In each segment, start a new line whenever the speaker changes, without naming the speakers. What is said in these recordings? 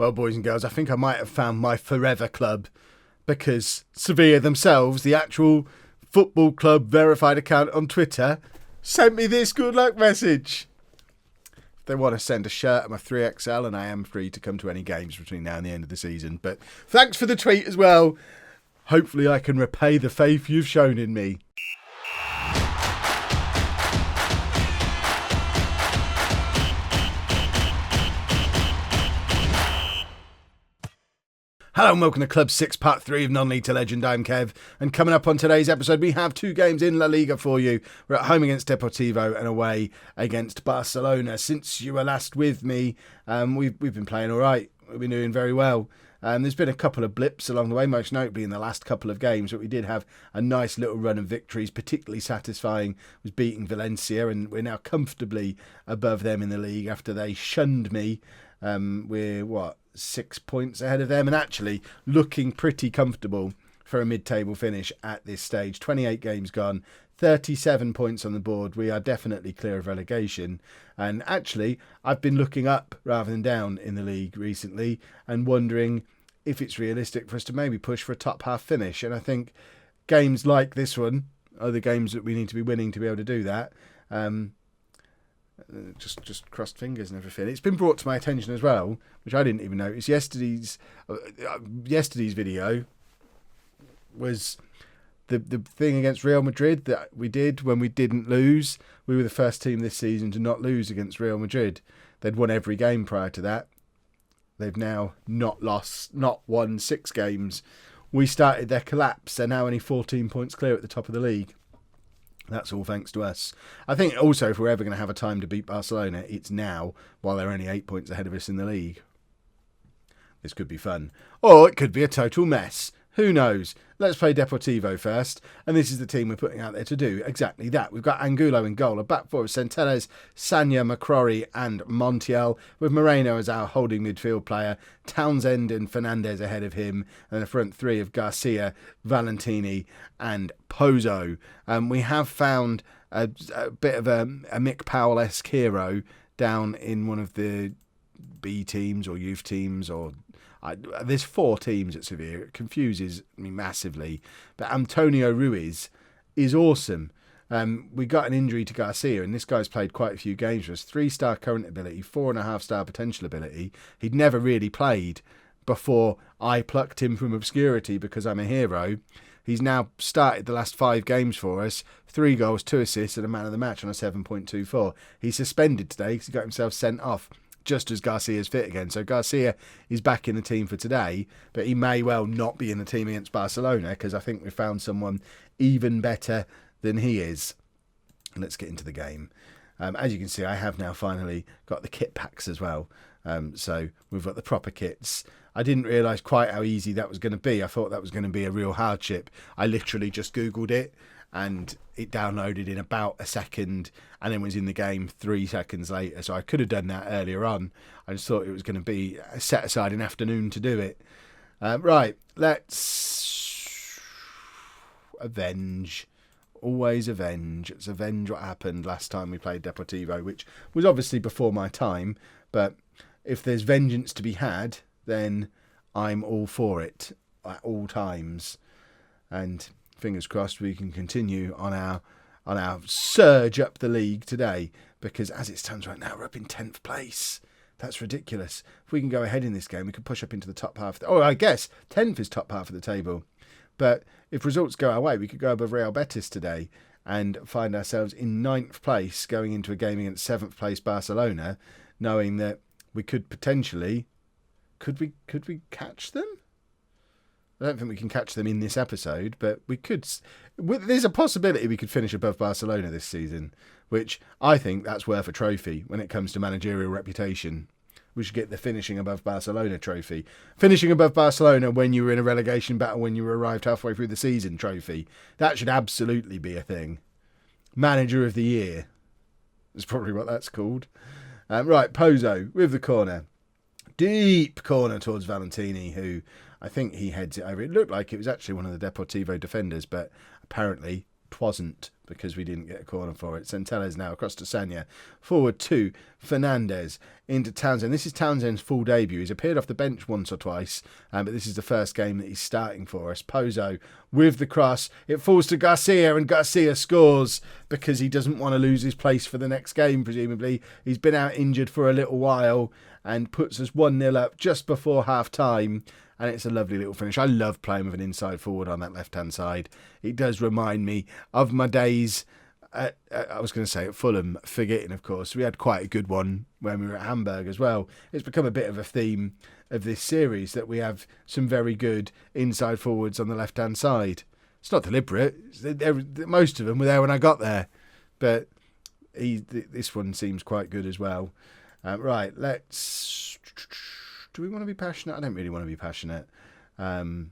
Well, boys and girls, I think I might have found my forever club, because Sevilla themselves, the actual football club verified account on Twitter, sent me this good luck message. If they want to send a shirt, I'm a 3XL and I am free to come to any games between now and the end of the season. But thanks for the tweet as well. Hopefully I can repay the faith you've shown in me. Hello and welcome to Club 6 Part 3 of Non-League to Legend. I'm Kev, and coming up on today's episode we have two games in La Liga for you. We're at home against Deportivo and away against Barcelona. Since you were last with me, we've been playing alright. We've been doing very well. There's been a couple of blips along the way, most notably in the last couple of games, but we did have a nice little run of victories. Particularly satisfying was beating Valencia, and we're now comfortably above them in the league after they shunned me. We're 6 points ahead of them, and actually looking pretty comfortable for a mid-table finish at this stage. 28 games gone, 37 points on the board. We are definitely clear of relegation, and actually I've been looking up rather than down in the league recently and wondering if it's realistic for us to maybe push for a top half finish. And I think games like this one are the games that we need to be winning to be able to do that. Just crossed fingers and everything. It's been brought to my attention as well, which I didn't even notice. Yesterday's video was the thing against Real Madrid that we did when we didn't lose. We were the first team this season to not lose against Real Madrid. They'd won every game prior to that. They've now not won 6 games. We started their collapse. They're now only 14 points clear at the top of the league. That's all thanks to us. I think also if we're ever going to have a time to beat Barcelona, it's now, while they're only 8 points ahead of us in the league. This could be fun. Or it could be a total mess. Who knows? Let's play Deportivo first. And this is the team we're putting out there to do exactly that. We've got Angulo in goal, a back four of Centelles, Sanya, McCrory and Montiel, with Moreno as our holding midfield player, Townsend and Fernandez ahead of him, and a front three of Garcia, Valentini and Pozo. We have found a bit of a Mick Powell-esque hero down in one of the B teams or youth teams, or there's 4 teams at Sevilla. It confuses me massively, but Antonio Ruiz is awesome. We got an injury to Garcia, and this guy's played quite a few games for us. 3-star current ability, 4.5-star potential ability. He'd never really played before I plucked him from obscurity because I'm a hero. He's now started the last 5 games for us, 3 goals, 2 assists and a man of the match on a 7.24. He's suspended today because he got himself sent off just as Garcia's fit again. So Garcia is back in the team for today, but he may well not be in the team against Barcelona because I think we've found someone even better than he is. Let's get into the game. As you can see, I have now finally got the kit packs as well. So we've got the proper kits. I didn't realise quite how easy that was going to be. I thought that was going to be a real hardship. I literally just Googled it and it downloaded in about a second and then was in the game 3 seconds later. So I could have done that earlier on. I just thought it was going to be set aside an afternoon to do it. Right, let's avenge. Always avenge. Let's avenge what happened last time we played Deportivo, which was obviously before my time. But if there's vengeance to be had, then I'm all for it at all times. And fingers crossed we can continue on our surge up the league today, because as it stands right now, we're up in 10th place. That's ridiculous. If we can go ahead in this game, we could push up into the top half. I guess 10th is top half of the table. But if results go our way, we could go above Real Betis today and find ourselves in 9th place going into a game against 7th place Barcelona, knowing that we could potentially... Could we catch them? I don't think we can catch them in this episode, but we could. There's a possibility we could finish above Barcelona this season, which I think that's worth a trophy when it comes to managerial reputation. We should get the finishing above Barcelona trophy. Finishing above Barcelona when you were in a relegation battle when you were arrived halfway through the season trophy. That should absolutely be a thing. Manager of the year is probably what that's called. Right, Pozo with the corner. Deep corner towards Valentini, who I think he heads it over. It looked like it was actually one of the Deportivo defenders, but apparently 'Twasn't, because we didn't get a corner for it. Centellas now across to Sanya. Forward to Fernandez. Into Townsend. This is Townsend's full debut. He's appeared off the bench once or twice, but this is the first game that he's starting for us. Pozo with the cross. It falls to Garcia, and Garcia scores because he doesn't want to lose his place for the next game, presumably. He's been out injured for a little while and puts us 1-0 up just before half-time. And it's a lovely little finish. I love playing with an inside forward on that left-hand side. It does remind me of my days at Fulham, forgetting, of course. We had quite a good one when we were at Hamburg as well. It's become a bit of a theme of this series that we have some very good inside forwards on the left-hand side. It's not deliberate. Most of them were there when I got there. But this one seems quite good as well. Right, let's... Do we want to be passionate? I don't really want to be passionate. No,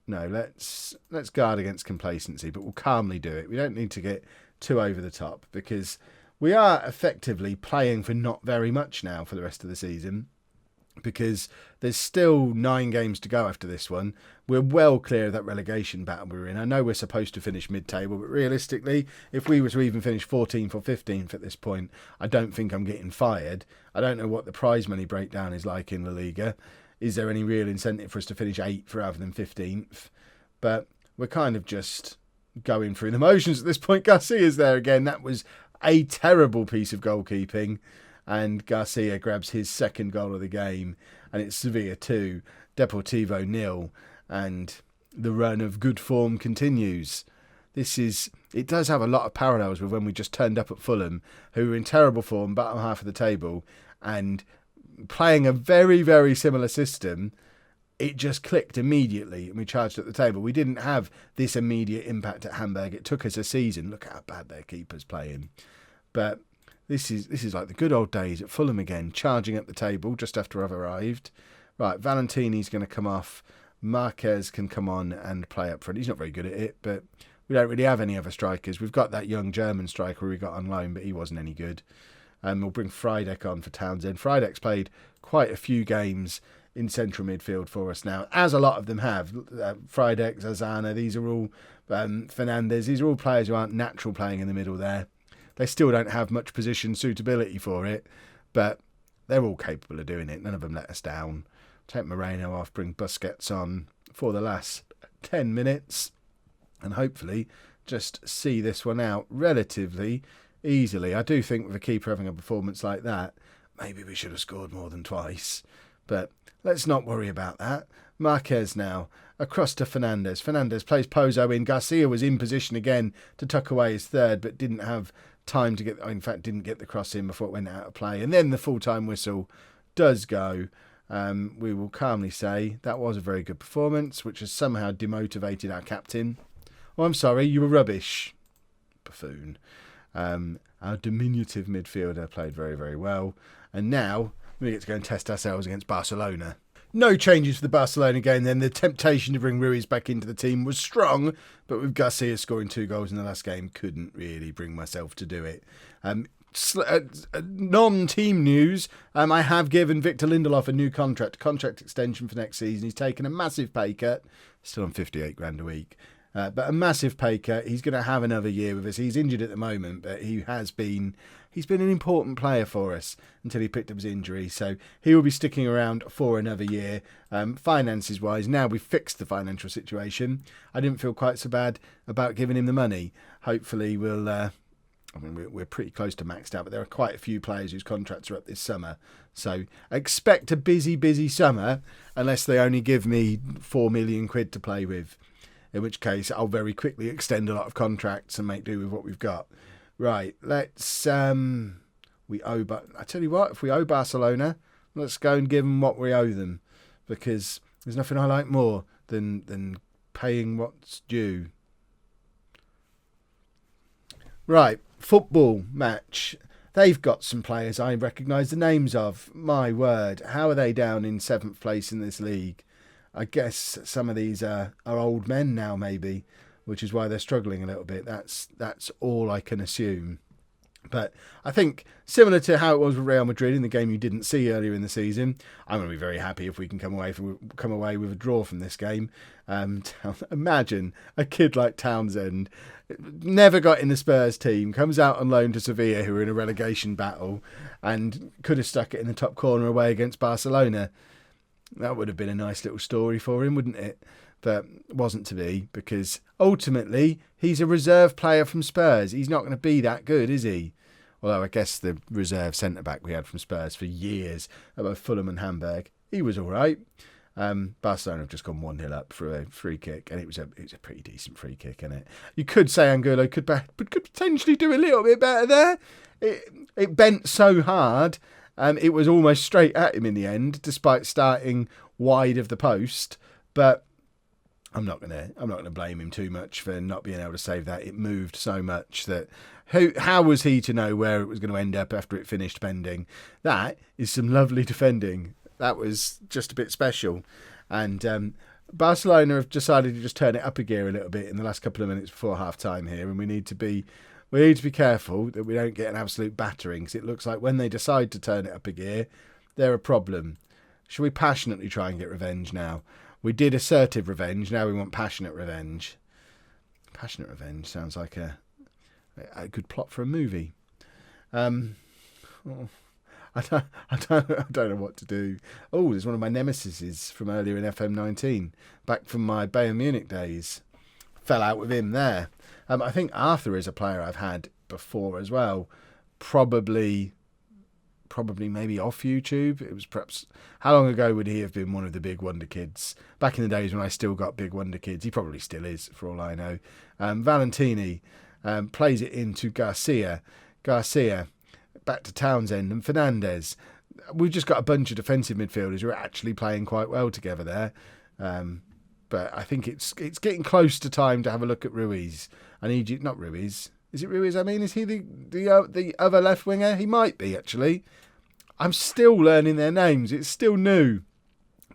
let's guard against complacency, but we'll calmly do it. We don't need to get too over the top, because we are effectively playing for not very much now for the rest of the season, because there's still 9 games to go after this one. We're well clear of that relegation battle we're in. I know we're supposed to finish mid-table, but realistically, if we were to even finish 14th or 15th at this point, I don't think I'm getting fired. I don't know what the prize money breakdown is like in La Liga. Is there any real incentive for us to finish 8th rather than 15th? But we're kind of just going through the motions at this point. Garcia's there again. That was a terrible piece of goalkeeping. And Garcia grabs his second goal of the game. And it's Sevilla 2, Deportivo 0. And the run of good form continues. It does have a lot of parallels with when we just turned up at Fulham, who were in terrible form, bottom half of the table, and playing a very, very similar system. It just clicked immediately and we charged at the table. We didn't have this immediate impact at Hamburg. It took us a season. Look how bad their keeper's playing. But this is like the good old days at Fulham again, charging up the table just after I've arrived. Right, Valentini's going to come off. Marquez can come on and play up front. He's not very good at it, but we don't really have any other strikers. We've got that young German striker we got on loan, but he wasn't any good. And we'll bring Friedeck on for Townsend. Friedeck's played quite a few games in central midfield for us now, as a lot of them have. Friedeck, Zazana, these are all Fernandez. These are all players who aren't natural playing in the middle there. They still don't have much position suitability for it, but they're all capable of doing it. None of them let us down. Take Moreno off, bring Busquets on for the last 10 minutes, and hopefully just see this one out relatively easily. I do think with a keeper having a performance like that, maybe we should have scored more than twice. But let's not worry about that. Marquez now, across to Fernandez. Fernandez plays Pozo in. Garcia was in position again to tuck away his third, but didn't have time to get... In fact, didn't get the cross in before it went out of play. And then the full-time whistle does go. We will calmly say that was a very good performance, which has somehow demotivated our captain. Oh, I'm sorry, you were rubbish. Buffoon. Our diminutive midfielder played very, very well. And now we get to go and test ourselves against Barcelona. No changes for the Barcelona game then. The temptation to bring Ruiz back into the team was strong, but with Garcia scoring 2 goals in the last game, couldn't really bring myself to do it. Non-team news, I have given Victor Lindelof a new contract extension for next season. He's taken a massive pay cut, still on 58 grand a week. But a massive pay cut. He's going to have another year with us. He's injured at the moment, but he's been an important player for us until he picked up his injury. So he will be sticking around for another year. Finances wise, now we've fixed the financial situation, I didn't feel quite so bad about giving him the money. Hopefully we'll... we're pretty close to maxed out, but there are quite a few players whose contracts are up this summer. So expect a busy summer, unless they only give me 4 million quid to play with. In which case, I'll very quickly extend a lot of contracts and make do with what we've got. Right, let's... I tell you what, if we owe Barcelona, let's go and give them what we owe them. Because there's nothing I like more than paying what's due. Right, football match. They've got some players I recognise the names of. My word, how are they down in 7th place in this league? I guess some of these are old men now, maybe, which is why they're struggling a little bit. That's all I can assume. But I think similar to how it was with Real Madrid in the game you didn't see earlier in the season, I'm going to be very happy if we can come away with a draw from this game. Imagine a kid like Townsend, never got in the Spurs team, comes out on loan to Sevilla, who are in a relegation battle, and could have stuck it in the top corner away against Barcelona. That would have been a nice little story for him, wouldn't it? But wasn't to be, because ultimately he's a reserve player from Spurs. He's not going to be that good, is he? Although I guess the reserve centre-back we had from Spurs for years, about Fulham and Hamburg, he was all right. Barcelona have just gone 1-0 up for a free kick, and it was a pretty decent free kick, isn't it? You could say Angulo could potentially do a little bit better there. It bent so hard, it was almost straight at him in the end, despite starting wide of the post. But I'm not gonna blame him too much for not being able to save that. It moved so much that how was he to know where it was going to end up after it finished bending? That is some lovely defending. That was just a bit special. And Barcelona have decided to just turn it up a gear a little bit in the last couple of minutes before half time here, and we need to be careful that we don't get an absolute battering, because it looks like when they decide to turn it up a gear, they're a problem. Should we passionately try and get revenge now? We did assertive revenge, now we want passionate revenge. Passionate revenge sounds like a good plot for a movie. I don't know what to do. Oh, there's one of my nemesises from earlier in FM19, back from my Bayern Munich days. Fell out with him there. I think Arthur is a player I've had before as well. Probably maybe off YouTube. It was perhaps, how long ago would he have been one of the big wonder kids? Back in the days when I still got big wonder kids. He probably still is, for all I know. Valentini plays it into Garcia. Garcia back to Townsend and Fernandez. We've just got a bunch of defensive midfielders who are actually playing quite well together there. But I think it's getting close to time to have a look at Ruiz. I need you, not Ruiz. Is it Ruiz? I mean, is he the other left winger? He might be, actually. I'm still learning their names. It's still new.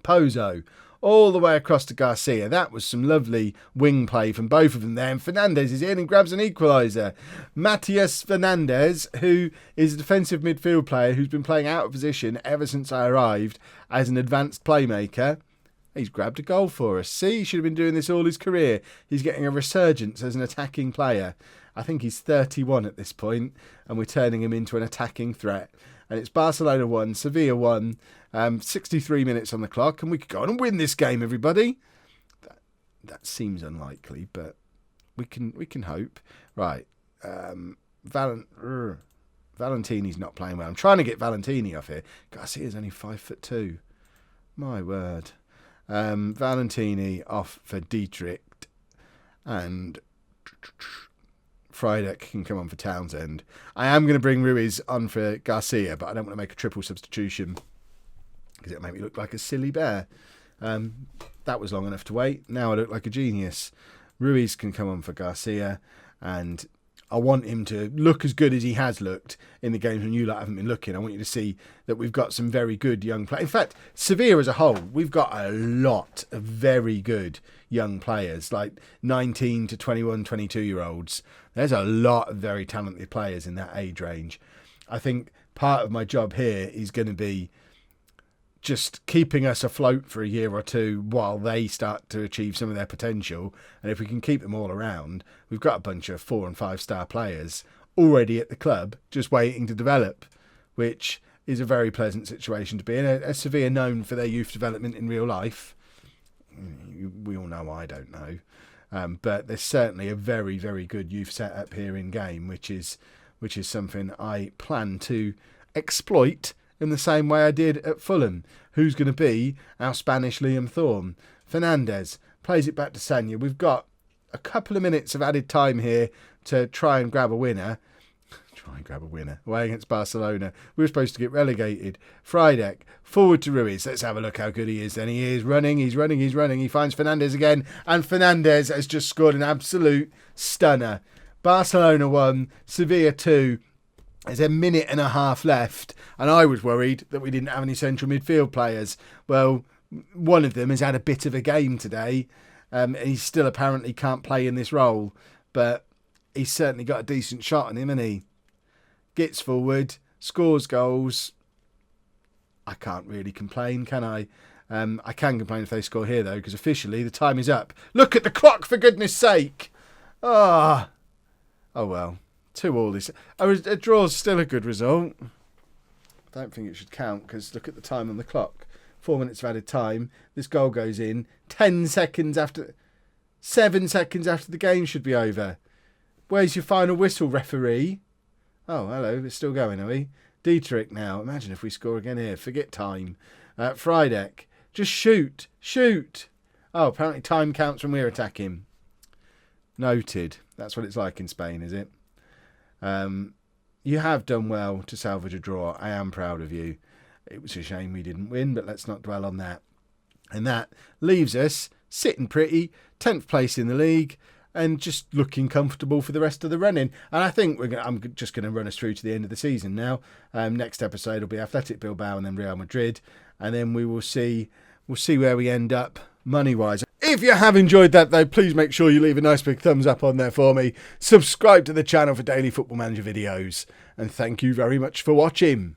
Pozo, all the way across to Garcia. That was some lovely wing play from both of them there. And Fernandez is in and grabs an equaliser. Matias Fernandez, who is a defensive midfield player who's been playing out of position ever since I arrived as an advanced playmaker. He's grabbed a goal for us. See, he should have been doing this all his career. He's getting a resurgence as an attacking player. I think he's 31 at this point, and we're turning him into an attacking threat. And it's Barcelona 1, Sevilla 1, 63 minutes on the clock, and we could go on and win this game, everybody. That seems unlikely, but we can hope. Right, Valentini's not playing well. I'm trying to get Valentini off here. Garcia's only 5'2". My word. Valentini off for Dietrich, and Friedek can come on for Townsend. I am going to bring Ruiz on for Garcia, but I don't want to make a triple substitution because it'll make me look like a silly bear. That was long enough to wait. Now I look like a genius. Ruiz can come on for Garcia, and I want him to look as good as he has looked in the games when you lot haven't been looking. I want you to see that we've got some very good young players. In fact, Sevilla as a whole, we've got a lot of very good young players, like 19 to 21, 22-year-olds. There's a lot of very talented players in that age range. I think part of my job here is going to be just keeping us afloat for a year or two while they start to achieve some of their potential. And if we can keep them all around, we've got a bunch of 4- and 5-star players already at the club, just waiting to develop, which is a very pleasant situation to be in. A Sevilla known for their youth development in real life. We all know I don't know. But there's certainly a very, very good youth setup here in game, which is something I plan to exploit in the same way I did at Fulham. Who's going to be our Spanish Liam Thorne? Fernandez plays it back to Sanya. We've got a couple of minutes of added time here to try and grab a winner. Away against Barcelona. We were supposed to get relegated. Friedek, forward to Ruiz. Let's have a look how good he is. Then he is running. He finds Fernandez again. And Fernandez has just scored an absolute stunner. Barcelona 1, Sevilla 2. There's a minute and a half left. And I was worried that we didn't have any central midfield players. Well, one of them has had a bit of a game today. He still apparently can't play in this role. But he's certainly got a decent shot on him, hasn't he? gets forward, scores goals. I can't really complain, can I? I can complain if they score here, though, because officially the time is up. Look at the clock, for goodness sake! Oh well. 2-2 is... a draw's still a good result. I don't think it should count, because look at the time on the clock. 4 minutes of added time. This goal goes in 10 seconds after... 7 seconds after the game should be over. Where's your final whistle, referee? Oh, hello. We're still going, are we? Dietrich now. Imagine if we score again here. Forget time. Friedeck. Just shoot. Shoot. Oh, apparently time counts when we're attacking. Noted. That's what it's like in Spain, is it? You have done well to salvage a draw. I am proud of you. It was a shame we didn't win, but let's not dwell on that. And that leaves us sitting pretty, 10th place in the league, and just looking comfortable for the rest of the running. And I think I'm just going to run us through to the end of the season now. Next episode will be Athletic Bilbao and then Real Madrid, and then we'll see where we end up money-wise. If you have enjoyed that, though, please make sure you leave a nice big thumbs up on there for me. Subscribe to the channel for daily Football Manager videos, and thank you very much for watching.